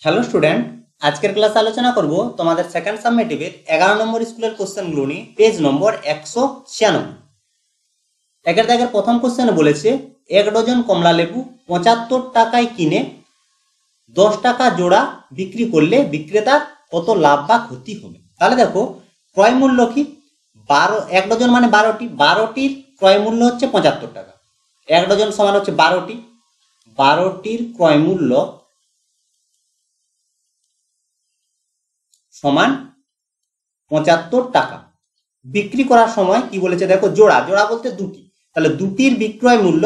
Hello student, আজকের ক্লাসে আলোচনা করব তোমাদের সেকেন্ড সাবমিটিভের 11 নম্বর স্কুলের কোশ্চেনগুলো নিয়ে। পেজ নম্বর 196। একের দাগের প্রথম কোশ্চেনে বলেছে 1 ডজন কমলা লেবু 75 টাকায় কিনে 10 টাকা জোড়া বিক্রি করলে বিক্রেতার কত লাভ বা ক্ষতি হবে। তাহলে দেখো, ক্রয় মূল্য কি 1 ডজন মানে 12টির ক্রয় মূল্য হচ্ছে 75 টাকা। 1 ডজন সমান হচ্ছে 12টির ক্রয় মূল্য সমান 75 টাকা। বিক্রি করার সময় কি বলেছে দেখো, জোড়া বলতে দুটি, তাহলে দুটির বিক্রয় মূল্য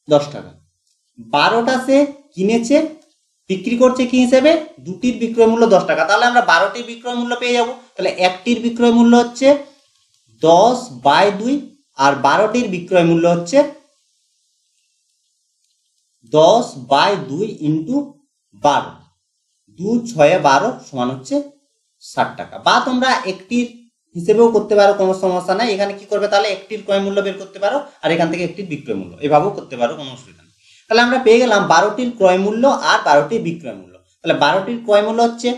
10 টাকা। 12টা সে কিনেছে, বিক্রি করছে কি হিসেবে, দুটির বিক্রয় মূল্য 10 টাকা। তাহলে আমরা 12টির বিক্রয় মূল্য পেয়ে যাব। তাহলে একটির বিক্রয় মূল্য হচ্ছে 10/2 আর 12টির বিক্রয় মূল্য হচ্ছে 10/2 ইন্টু 12, 2 6 12 সমান হচ্ছে 60 টাকা। বা তোমরা একটির হিসেবেও করতে পারো, কোনো সমস্যা নাই। এখানে কি করবে, তাহলে একটির ক্রয় মূল্য বের করতে পারো আর এখান থেকে একটির বিক্রয় মূল্য, এভাবেও করতে পারো, কোনো অসুবিধা নেই। তাহলে আমরা পেয়ে গেলাম 12টির ক্রয় মূল্য আর 12টির বিক্রয় মূল্য। তাহলে 12টির ক্রয় মূল্য হচ্ছে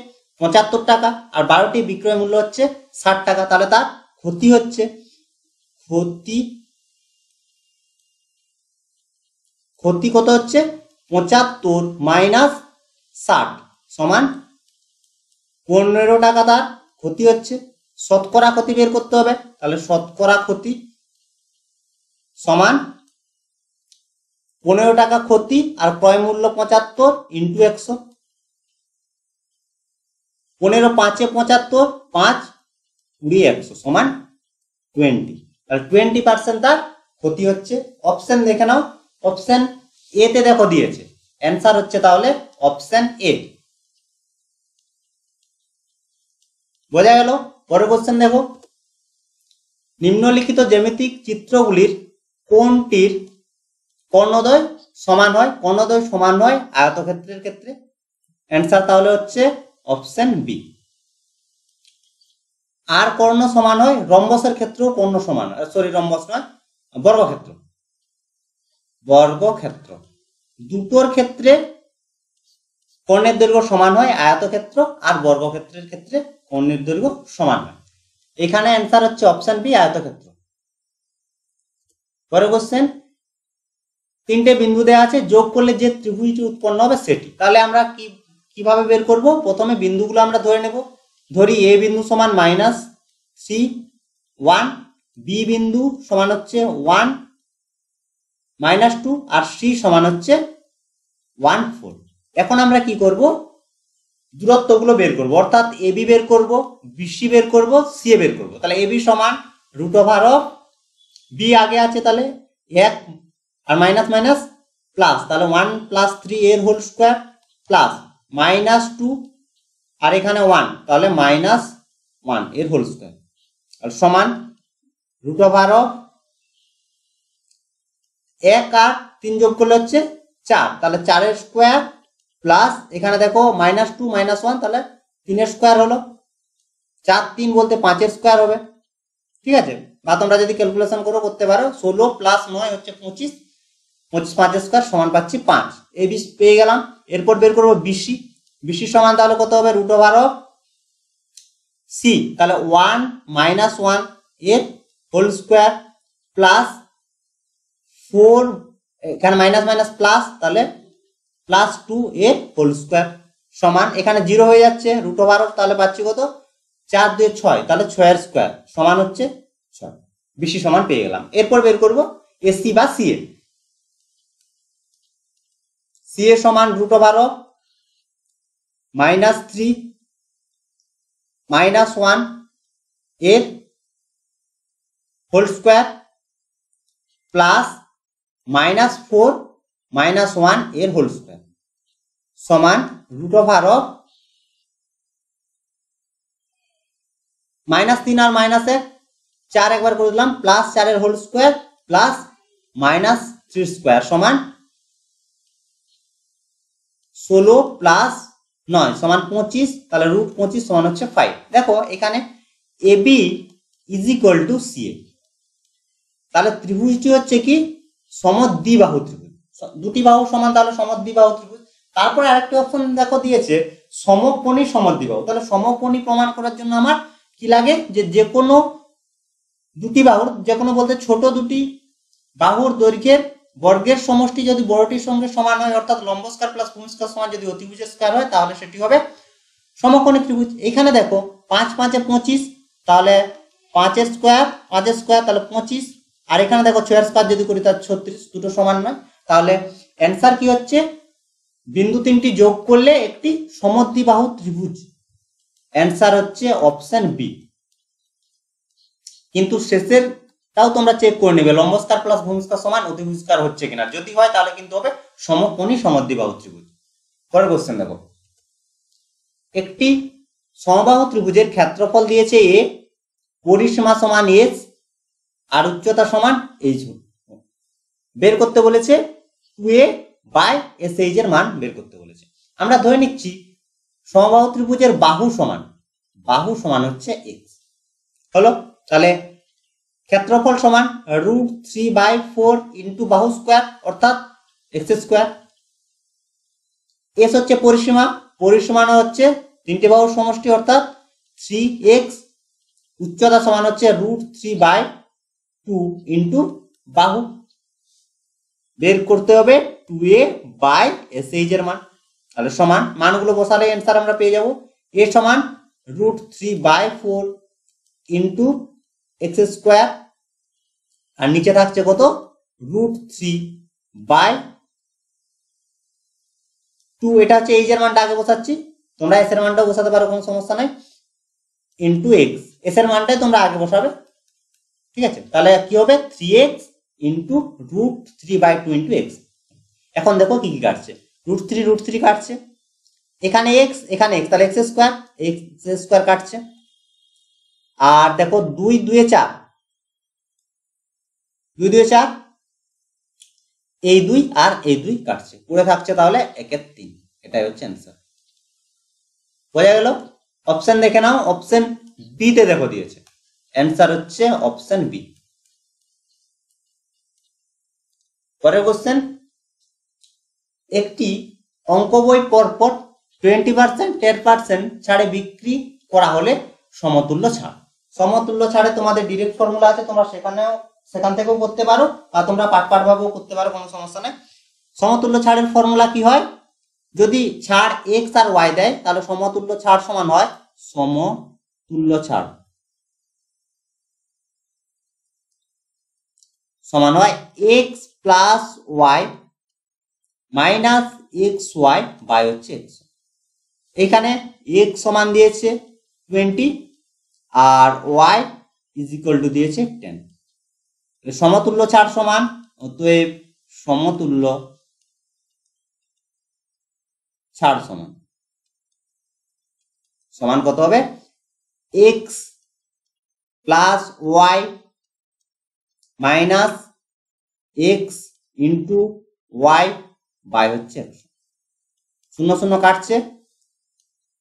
75 টাকা আর 12টির বিক্রয় মূল্য হচ্ছে 60 টাকা। তাহলে তার ক্ষতি হচ্ছে, ক্ষতি কত হচ্ছে, 75 মাইনাস 60 সমান 15 টাকা তার ক্ষতি হচ্ছে। শতকরা ক্ষতি বের করতে হবে, তাহলে শতকরা ক্ষতি সমান 15 টাকা ক্ষতি আর ক্রয় মূল্য 75 ইন্টু 100, 15 5 75, 5 20 100 সমান 20। তাহলে 20% তার ক্ষতি হচ্ছে। অপশন দেখে নাও, অপশন এ তে দেখো দিয়েছে, অ্যান্সার হচ্ছে তাহলে অপশন এ। বোঝা গেল? পরের কোশ্চেন দেখো, নিম্নলিখিত জ্যামিতিক চিত্রগুলির কোনটির কর্ণদ্বয় সমান হয়? কর্ণদ্বয় সমান হয় আয়তক্ষেত্রের ক্ষেত্রে। অ্যান্সার তাহলে হচ্ছে অপশন বি। আর কর্ণ সমান হয় রম্বসের ক্ষেত্রেও কর্ণ সমান হয়, রম্বস নয়, বর্গক্ষেত্র দুটোর ক্ষেত্রে কর্ণের দৈর্ঘ্য সমান হয়, আয়তক্ষেত্র আর বর্গক্ষেত্রের ক্ষেত্রে কর্ণের দৈর্ঘ্য সমান হয়। এখানে অ্যান্সার হচ্ছে অপশন বি, আয়তক্ষেত্র। পরের কোশ্চেন, 3টে বিন্দু দেওয়া আছে, যোগ করলে যে ত্রিভুজটি উৎপন্ন হবে সেটি। তাহলে আমরা কিভাবে বের করব? প্রথমে বিন্দুগুলো আমরা ধরে নেব। ধরি এ বিন্দু সমান -3 1, বি বিন্দু সমান হচ্ছে 1 -2 আর সি সমান হচ্ছে 1 4। এখন আমরা কি করব, দূরত্বগুলো বের করব, অর্থাৎ এবি বের করব, বিসি বের করব, সি বের করব। তাহলে এবি সমান √, বি আগে আছে তাহলে 1 আর মাইনাস মাইনাস প্লাস, তাহলে 1 + 3 এর হোল স্কয়ার প্লাস -2 আর এখানে 1, তাহলে -1 এর হোল স্কয়ার আর সমান √, 1 আর 3 যোগ করলে হচ্ছে 4, তাহলে 4 এর স্কয়ার প্লাস এখানে দেখো -2 -1, তাহলে 3 এর স্কয়ার হলো, 4 3 বলতে 5 এর স্কয়ার হবে। ঠিক আছে? বা তোমরা যদি ক্যালকুলেশন করতে পারো, 16 + 9 হচ্ছে 25, 25 5 এর স্কয়ার সমান পাচ্ছি 5। এই বিশ পেয়ে গেলাম। এরপর বের করব বিসি সমান তাহলে কত হবে, √, সি তাহলে 1 -1 এর হোল স্কয়ার প্লাস 4, এখানে মাইনাস মাইনাস প্লাস, তাহলে +2 এর হোল স্কয়ার সমান, এখানে 0 হয়ে যাচ্ছে, √, তাহলে পাচ্ছি কত, 4 2 6, তাহলে 6 এর স্কয়ার সমান হচ্ছে 6। বিসি সমান পেয়ে গেলাম। এরপর বের করব এসি বা সিএ। সিএ সমান √, -3 -1 এর হোল স্কয়ার প্লাস -4 -1 এর হোল স্কয়ার সমান √, -3 আর -1 4 একবার করে দিলাম, প্লাস 4 এর হোল স্কয়ার প্লাস -3 স্কয়ার সমান 16 + 9 সমান 25, তাহলে √25 সমান হচ্ছে 5। দেখো এখানে AB = CA, তাহলে ত্রিভুজটি হচ্ছে কি সমদ্বিবাহু ত্রিভুজ, দুটি বাহু সমান তাহলে সমদ্বিবাহু ত্রিভুজ। তারপরে আরেকটি অপশন দেখো দিয়েছে সমকোণী সমদ্বিবাহু। তাহলে সমকোণী প্রমাণ করার জন্য আমার কি লাগে, যে কোনো দুটি বাহুর, যে কোনো বলতে ছোট দুটি বাহুর দৈর্ঘ্যের বর্গের সমষ্টি যদি বড়টির সঙ্গে সমান হয়, অর্থাৎ লম্ব স্কয়ার প্লাস ভূমি স্কয়ার সমান যদি অতিভুজের স্কয়ার হয়, তাহলে সেটি হবে সমকোণী ত্রিভুজ। এখানে দেখো 5 5 এ 25, তাহলে 5 এর স্কয়ার 5 এর স্কয়ার তাহলে 25, আর এখানে দেখো 6 এর স্কয়ার যদি করি তাহলে 36, দুটো সমান নয়। তাহলে অ্যান্সার কি হচ্ছে, বিন্দু তিনটি যোগ করলে একটি সমদ্বিবাহু ত্রিভুজ। অ্যান্সার হচ্ছে অপশন বি। কিন্তু শেষেরটাও তোমরা চেক করে নেবে, লম্ব স্কয়ার প্লাস ভূমি স্কয়ার সমান অতিভুজ স্কয়ার হচ্ছে কিনা। যদি হয় তাহলে কিন্তু হবে সমকোণী সমদ্বিবাহু ত্রিভুজ। পরের কোশ্চেন দেখো, একটি সমবাহু ত্রিভুজের ক্ষেত্রফল দিয়েছে এ, পরিসীমা সমান এস, আর উচ্চতা সমান এইচ। বের করতে বলেছে 2a বাই এসএইচ এর মান বের করতে বলেছে। আমরা ধরে নিচ্ছি সমবাহু ত্রিভুজের বাহু সমান হচ্ছে এক্স হলো। তাহলে ক্ষেত্রফল সমান √3/4 ইন্টু বাহু স্কয়ার অর্থাৎ এক্স স্কয়ার। এস হচ্ছে পরিসীমা হচ্ছে তিনটে বাহুর সমষ্টি অর্থাৎ 3x, উচ্চতা সমান হচ্ছে √3/2 ইন্টু বাহু। বের করতে হবে 2a বাই এসএইচ এর মান। তাহলে সমান মানগুলো বসালে অ্যান্সার আমরা পেয়ে যাব। এ সমান √3/4 ইন্টু এক্স স্কয়ার, আর নিচে থাকছে কত √3/2। এটা হচ্ছে এইচ এর মানটা আগে বসাচ্ছি, তোমরা এস এর মানটাও বসাতে পারো, কোনো সমস্যা নাই। ইন্টু এক্স, এস এর মানটাই তোমরা আগে বসাবে, ঠিক আছে। তাহলে কি হবে 3x ইন্টু √3/2 ইন্টু এক্স। এখন দেখো কি কি কাটছে, √3 কাটছে, এখানে এক্স এখানে এক্স, তাহলে এক্স স্কয়ার কাটছে। আর দেখো 2 2 4, 2 2 4, এই 2 আর এই 2 কাটছে, পড়ে থাকছে তাহলে 1 এর 3। এটাই হচ্ছে অ্যান্সার। বোঝা গেল? অপশন দেখে নাও, অপশন বি তে দেখো দিয়েছে, অ্যান্সার হচ্ছে অপশন বি। পরের কোশ্চেন, একটি অঙ্ক বই পরপর 20%, 10% ছাড়ে বিক্রি করা হলে সমতুল্য ছাড়। সমতুল্য ছাড়ে তোমাদের ডিরেক্ট ফর্মুলা আছে, তোমরা সেখান থেকেও করতে পারো, বা তোমরা পার্ট ভাবেও করতে পারো, কোনো সমস্যা নেই। সমতুল্য ছাড়ের ফর্মুলা কি হয়, যদি ছাড় এক্স আর ওয়াই দেয় তাহলে সমতুল্য ছাড় সমান হয় X plus Y minus X Y by হচ্ছে এক্স। এখানে এক্স সমান দিয়েছে 20 আর ওয়াই ইজ ইকুয়াল টু দিয়েছে 10। সমতুল্য ছাড় সমান, অতএব সমতুল্য ছাড় সমান কত হবে, X plus Y minus X into Y by হচ্ছে 100 0 কাটছে,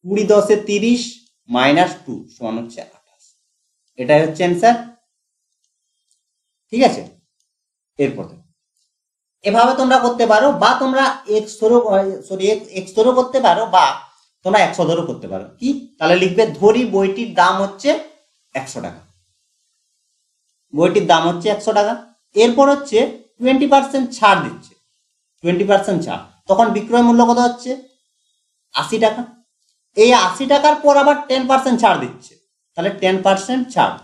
20 10 এ 30 মাইনাস 2 সমান হচ্ছে 28। এটাই হচ্ছে অ্যান্সার, ঠিক আছে। এরপর এভাবে তোমরা করতে পারো, বা তোমরা এক্স ধরো করতে পারো, বা তোমরা 100 ধরো করতে পারো। কি তাহলে লিখবে, ধরি বইটির দাম হচ্ছে 100 টাকা, বইটির দাম হচ্ছে 100 টাকা। এরপর হচ্ছে 20% ছাড় দিচ্ছে, 20% ছাড়, তখন বিক্রয় মূল্য কত হচ্ছে 80 টাকা। এই 80 টাকার পর আবার 10% ছাড় দিচ্ছে, তাহলে 10% ছাড়,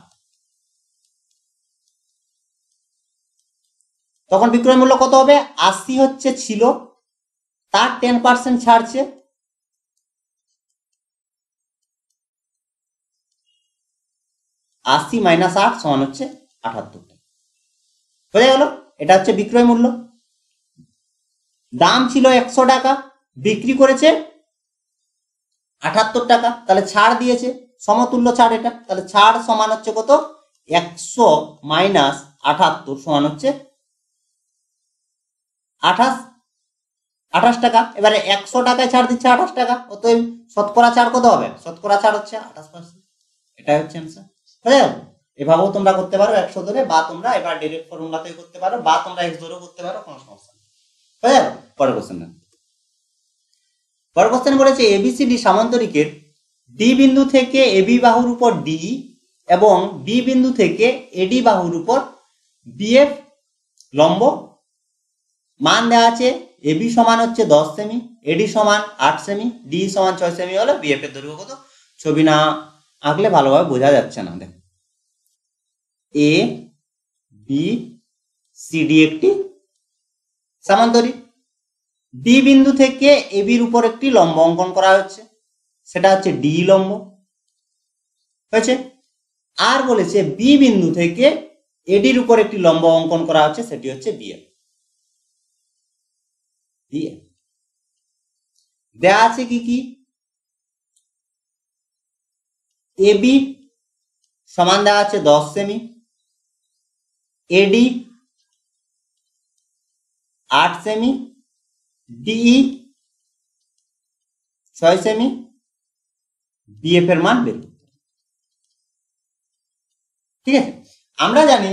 তখন বিক্রয় মূল্য কত হবে, 80 হচ্ছে ছিল, তার 10% ছাড়ছে, আশি মাইনাস 8 সমান হচ্ছে 78 টাকা। বোঝা গেল? এটা হচ্ছে বিক্রয় মূল্য। দাম ছিল 100 টাকা, বিক্রি করেছে 78 টাকা, তাহলে ছাড় দিয়েছে, সমতুল্য ছাড় এটা। তাহলে ছাড় সমান হচ্ছে কত, 100 মাইনাস 78 সমান হচ্ছে 28 টাকা। এবারে 100 টাকায় ছাড় দিচ্ছে 28 টাকা, অতএব শতকরা ছাড় কত হবে, শতকরা ছাড় হচ্ছে 28%। এটাই হচ্ছে অ্যান্সার। বুঝা গেল? এভাবেও তোমরা করতে পারো 100 ধরে, বা তোমরা এবার ডাইরেক্ট ফর্মুলাতে করতে পারো, বা তোমরা x ধরেও করতে পারো, কোনো সমস্যা নেই। হয়ে গেল? পরের কোশ্চেন। পরের কোশ্চেন বলেছে এবিসিডি সামান্তরিকের ডি বিন্দু থেকে এবি বাহুর উপর ডি এবং বি বিন্দু থেকে এডি বাহুর উপর বিএফ লম্ব। মান দেওয়া আছে এবি সমান হচ্ছে 10 সেমি, এডি সমান 8 সেমি, ডি সমান 6 সেমি হলে বিএফ এর দৈর্ঘ্য কত? ছবি না আঁকলে ভালোভাবে বোঝা যাচ্ছে না। দেখো এ বি সি ডি একটি সামান্তরিক, ডি বিন্দু থেকে এবির উপর একটি লম্ব অঙ্কন করা হচ্ছে, সেটা হচ্ছে ডি লম্ব হয়েছে। আর বলেছে বি বিন্দু থেকে এডির উপর একটি লম্ব অঙ্কন করা হচ্ছে, সেটি হচ্ছে বিএফ। দেয়া আছে কি কি? এবি সমান দেওয়া আছে 10 সেমি, এডি 8 সেমি, ডিই 6 সেমি, বিএফ এর মান বের করতে হবে। ঠিক আছে, আমরা জানি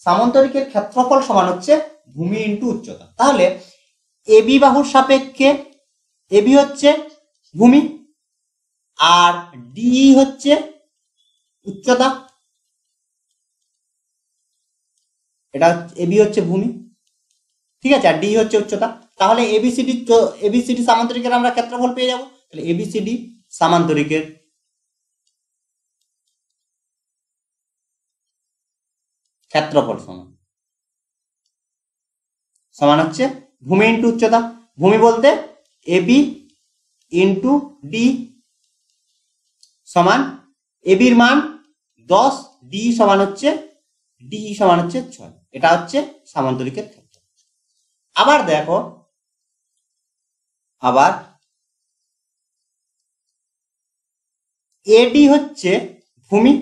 সামান্তরিকের ক্ষেত্রফল সমান হচ্ছে ভূমি ইন্টু উচ্চতা। তাহলে এবি বাহুর সাপেক্ষে এবি হচ্ছে ভূমি আর ডিই হচ্ছে উচ্চতা। এটা এবি হচ্ছে ভূমি, ঠিক আছে, আর ডি হচ্ছে উচ্চতা। তাহলে এবিসিডি সামান্তরিকের আমরা ক্ষেত্রফল পেয়ে যাব। তাহলে এবিসিডি সামান্তরিকের ক্ষেত্রফল সমান হচ্ছে ভূমি ইন্টু উচ্চতা। ভূমি বলতে এবি ইন্টু ডি সমান এবির মান 10, ডি সমান হচ্ছে 6। এটা হচ্ছে সামান্তরিকের ক্ষেত্র। আবার দেখো, আবার এডি হচ্ছে ভূমি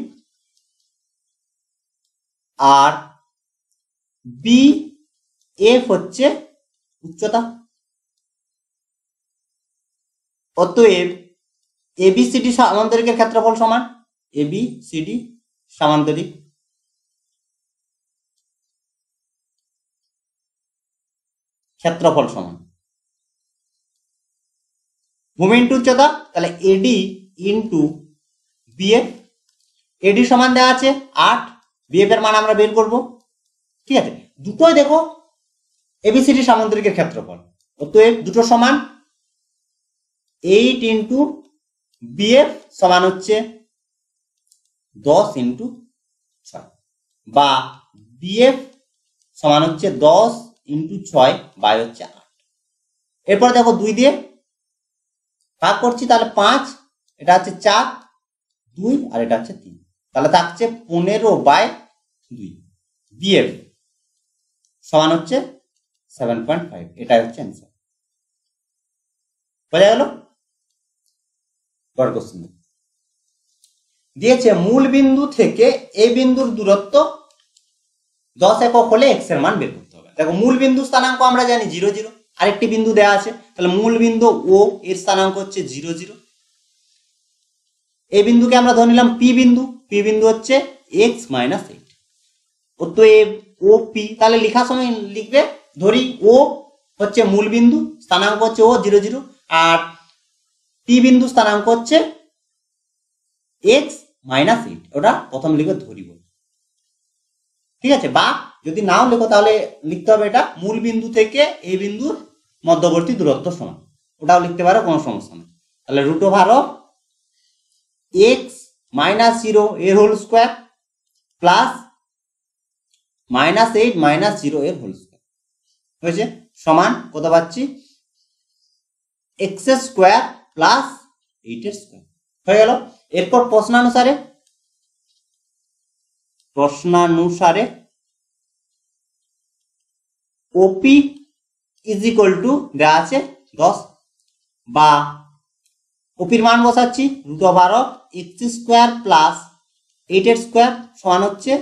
আর বি এফ হচ্ছে উচ্চতা। অতএব এবিসিডি সামান্তরিকের ক্ষেত্রফল সমান এবিসিডি সামান্তরিক ক্ষেত্রফল সমান ভূমি ইন্টু উচ্চতা। তাহলে এডি ইন্টু বিএফ, এডি সমান দেওয়া আছে 8, বিএফ এর মান আমরা বের করব। ঠিক আছে, দুটোই দেখো এবিসিডি সামান্তরিকের ক্ষেত্রফল, অতএব দুটো সমান 8 ইন্টু বিএফ সমান হচ্ছে 10 ইন্টু 6, বা বিএফ সমান হচ্ছে 10 ইন্টু 6 বাই হচ্ছে 8। এরপর দেখো 2 দিয়ে ভাগ করছি, তাহলে 5, এটা হচ্ছে 4, 2 আর এটা হচ্ছে 3, তাহলে থাকছে 15/2। বিএফ সমান হচ্ছে 7.5। এটাই হচ্ছে অ্যান্সার। বোঝা গেল? পরের কোশ্চেন দিয়েছে মূল বিন্দু থেকে এই বিন্দুর দূরত্ব 10 একক হলে এক্স এর মান বের করতে হবে। দেখো মূল বিন্দু স্থানাঙ্ক আমরা জানি 0 0, আরেকটি বিন্দু দেওয়া আছে, তাহলে মূল বিন্দু ও এর স্থানাঙ্ক হচ্ছে 0 0। এই বিন্দুকে আমরা ধরে নিলাম পি বিন্দু, পি বিন্দু হচ্ছে x - 8। অতএব ও পি, তাহলে লেখার সময় লিখবে ধরি ও হচ্ছে মূল বিন্দু, স্থানাঙ্ক হচ্ছে ও 0 0, আর পি বিন্দু স্থানাঙ্ক হচ্ছে x - 8। ওটা প্রথম লিখে ধরিব, ঠিক আছে। বা যদি নাও লেখো তাহলে লিখতে হবে এটা মূল বিন্দু থেকে এই বিন্দুর মধ্যবর্তী দূরত্ব সমান, ওটাও লিখতে পারো, কোনো সমস্যা নেই। তাহলে √x - 0 এর হোল স্কোয়ার প্লাস -8 - 0 এর হোল স্কোয়ার হয়েছে সমান কত পাচ্ছি? x স্কোয়ার প্লাস 8 এর স্কোয়ার হয়ে গেল। এরপর প্রশ্নানুসারে ওপি ইজ ইকুয়াল টু দেওয়া আছে 10, বা ওপির মান বসাচ্ছি √x স্কোয়ার প্লাস 8 এর স্কোয়ার সমান হচ্ছে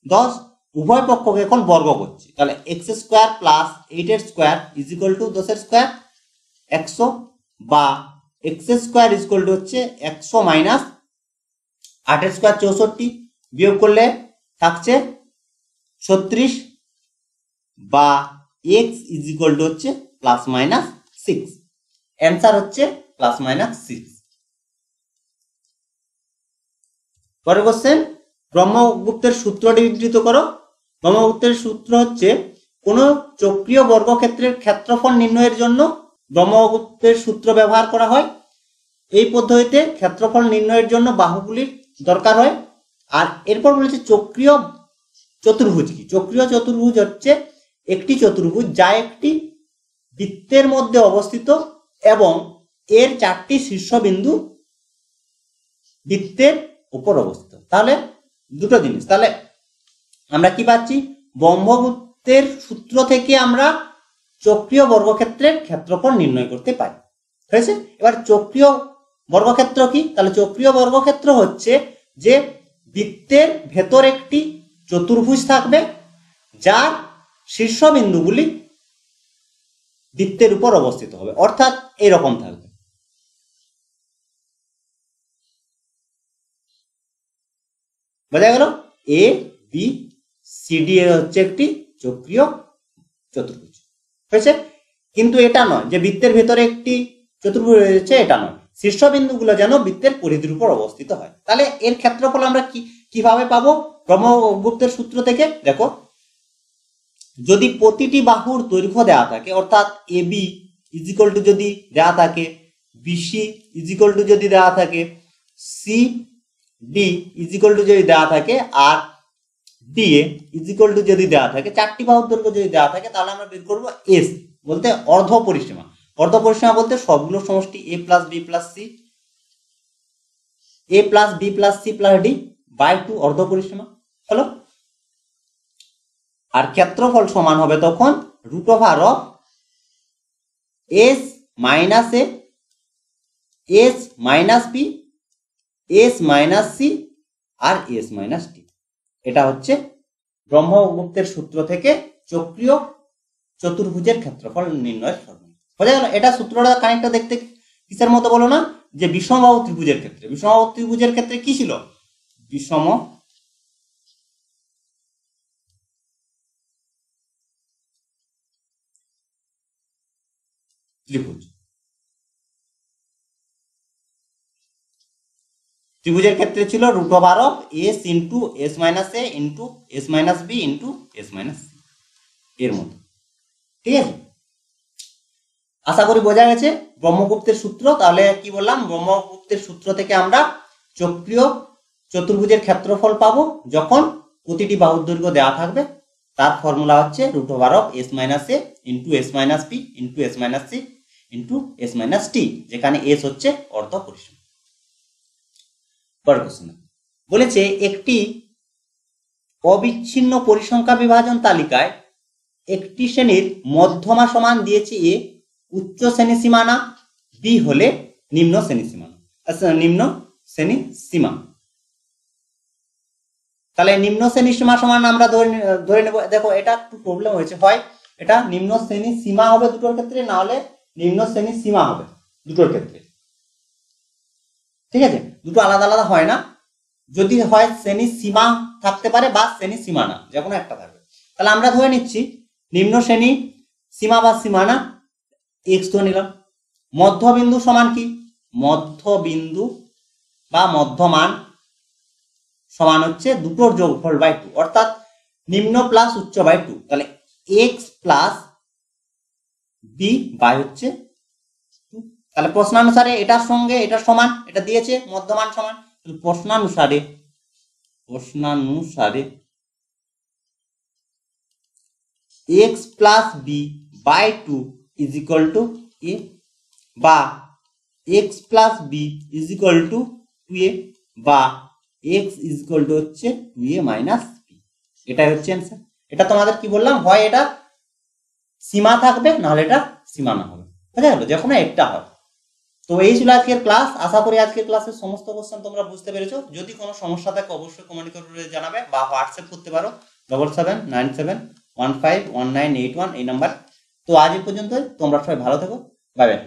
10। উভয় পক্ষকে এখন বর্গ করছি, তাহলে x স্কোয়ার প্লাস 8 এর স্কোয়ার ইজ ইকুয়াল টু 10 এর স্কোয়ার 100, বা x square is equal two হচ্ছে 100 - 8 এর স্কোয়ার 64, বিয়োগ করলে থাকছে 36 বা x ইজ ইকুয়াল টু হচ্ছে প্লাস মাইনাস 6। অ্যান্সার হচ্ছে প্লাস মাইনাস 6। পরের কোশ্চেন, ব্রহ্মগুপ্তের সূত্রটি বিবৃত করো। ব্রহ্মগুপ্তের সূত্র হচ্ছে কোন চক্রীয় বর্গক্ষেত্রের ক্ষেত্রফল নির্ণয়ের জন্য ব্রহ্মগুপ্তের সূত্র ব্যবহার করা হয়। এই পদ্ধতিতে ক্ষেত্রফল নির্ণয়ের জন্য বাহুগুলির দরকার হয়। আর এরপর বলেছে চক্রীয় চতুর্ভুজ কি। চক্রীয় চতুর্ভুজ হচ্ছে একটি চতুর্ভুজ যা একটি বৃত্তের মধ্যে অবস্থিত এবং এর 4টি শীর্ষবিন্দু বৃত্তের উপর অবস্থিত। তাহলে দুটো জিনিস, তাহলে আমরা কি পাচ্ছি, ব্রহ্মগুপ্তের সূত্র থেকে আমরা চক্রীয় বর্গক্ষেত্রের ক্ষেত্রফল নির্ণয় করতে পারি। হয়েছে। এবার চক্রীয় বর্গক্ষেত্র কি, তাহলে চক্রীয় বর্গক্ষেত্র হচ্ছে যে বৃত্তের ভেতর একটি চতুর্ভুজ থাকবে যার শীর্ষবিন্দুগুলি বৃত্তের উপর অবস্থিত হবে, অর্থাৎ এরকম থাকবে। বোঝা গেল? এ বি সি ডি এর হচ্ছে একটি চক্রীয় চতুর্ভুজ। হয়েছে। কিন্তু এটা নয় যে বৃত্তের ভেতরে একটি চতুর্ভুজ রয়েছে, এটা নয়, শীর্ষবিন্দুগুলো যেন বৃত্তের পরিধির উপর অবস্থিত হয়। তাহলে এর ক্ষেত্রফল আমরা কিভাবে পাবো ব্রহ্মগুপ্তের সূত্র থেকে? দেখো, যদি প্রতিটি বাহুর দৈর্ঘ্য দেওয়া থাকে, অর্থাৎ A B is equal to যদি দেওয়া থাকে, বিসি ইজ ইকুয়াল টু যদি দেওয়া থাকে, C D is equal to যদি দেওয়া থাকে, আর ডিএ ইজ ইকুয়াল টু যদি দেওয়া থাকে, 4টি বাহুর দৈর্ঘ্য যদি দেওয়া থাকে, তাহলে আমরা বের করবো এস বলতে অর্ধ পরিসীমা। অর্ধ পরিসীমা বলতে সবগুলো সমষ্টি A plus B plus C, A plus B plus C plus D by 2 অর্ধ পরিসীমা হলো। আর ক্ষেত্রফল সমান হবে তখন root over of S minus A, S minus B, S minus C আর এস মাইনাস ডি। এটা হচ্ছে ব্রহ্মগুপ্তের সূত্র থেকে চক্রীয় চতুর্ভুজের ক্ষেত্রফল নির্ণয়ের ফর্মুলা। বোঝা গেল? এটা সূত্রটা কানেক্টটা দেখতে কিসের মতো বলো না, যে বিষমবাহু ত্রিভুজের ক্ষেত্রে। বিষমবাহু ত্রিভুজের ক্ষেত্রে কি ছিল, বিষম ত্রিভুজ। ত্রিভুজের ক্ষেত্রে ছিল root over of S into S minus A into S minus B into S minus C এর মতো। ঠিক আছে, আশা করি বোঝা গেছে ব্রহ্মগুপ্তের সূত্র। তাহলে কি বললাম, ব্রহ্মগুপ্তের সূত্র থেকে আমরা চক্রীয় চতুর্ভুজের ক্ষেত্রফল পাবো যখন প্রতিটি বাহুর দৈর্ঘ্য দেওয়া থাকবে। তার ফর্মুলা হচ্ছে root over of S minus A into S minus B into S minus C into S minus T, যেখানে এস হচ্ছে অর্ধ পরিসীমা। পরের প্রশ্ন বলেছে, একটি অবিচ্ছিন্ন পরিসংখ্যা বিভাজন তালিকায় একটি শ্রেণীর মধ্যমা সমান দিয়েছে এ, উচ্চ শ্রেণী সীমানা বি হলে নিম্ন শ্রেণী সীমানা, নিম্ন শ্রেণী সীমা। তাহলে নিম্ন শ্রেণী সীমা সমান আমরা ধরে নেব। দেখো, এটা একটু প্রবলেম হয়েছে, হয় এটা নিম্ন শ্রেণী সীমা হবে দুটোর ক্ষেত্রে, না হলে নিম্ন শ্রেণী সীমা হবে দুটোর ক্ষেত্রে। ঠিক আছে, দুটো আলাদা আলাদা হয় না। যদি হয় শ্রেণী সীমা থাকতে পারে বা শ্রেণী সীমানা, যে কোনো একটা থাকবে। তাহলে আমরা ধরে নিচ্ছি নিম্ন শ্রেণী সীমা বা সীমানা এক্স ধরে নিলাম। মধ্যবিন্দু সমান কি, মধ্যবিন্দু বা মধ্যমান সমান হচ্ছে দুটোর যোগফল বাই 2, অর্থাৎ নিম্ন প্লাস উচ্চ বাই 2। তাহলে এক্স প্লাস বি বাই হচ্ছে 2। তাহলে প্রশ্নানুসারে এটার সঙ্গে এটা সমান, এটা দিয়েছে মধ্যমান সমান। প্রশ্নানুসারে X plus B by 2 is equal to A, বা X plus B is equal to 2a, বা x ইজ ইকুয়াল টু হচ্ছে 2a মাইনাস বি। এটাই হচ্ছে অ্যান্সার। এটা তোমাদের কি বললাম, হয় এটা সীমা থাকবে, নাহলে এটা সীমানা হবে। বুঝা গেল? যে কোনো একটা হবে। তো এই ছিল আজকের ক্লাস। আশা করি আজকের ক্লাসের সমস্ত কোশ্চেন তোমরা বুঝতে পেরেছো। যদি কোনো সমস্যা থাকে অবশ্যই কমেন্ট করে জানাবে বা হোয়াটসঅ্যাপ করতে পারো 7797151981 এই নাম্বার। তো আজ এই পর্যন্তই, তোমরা সবাই ভালো থেকো, বাই বাই।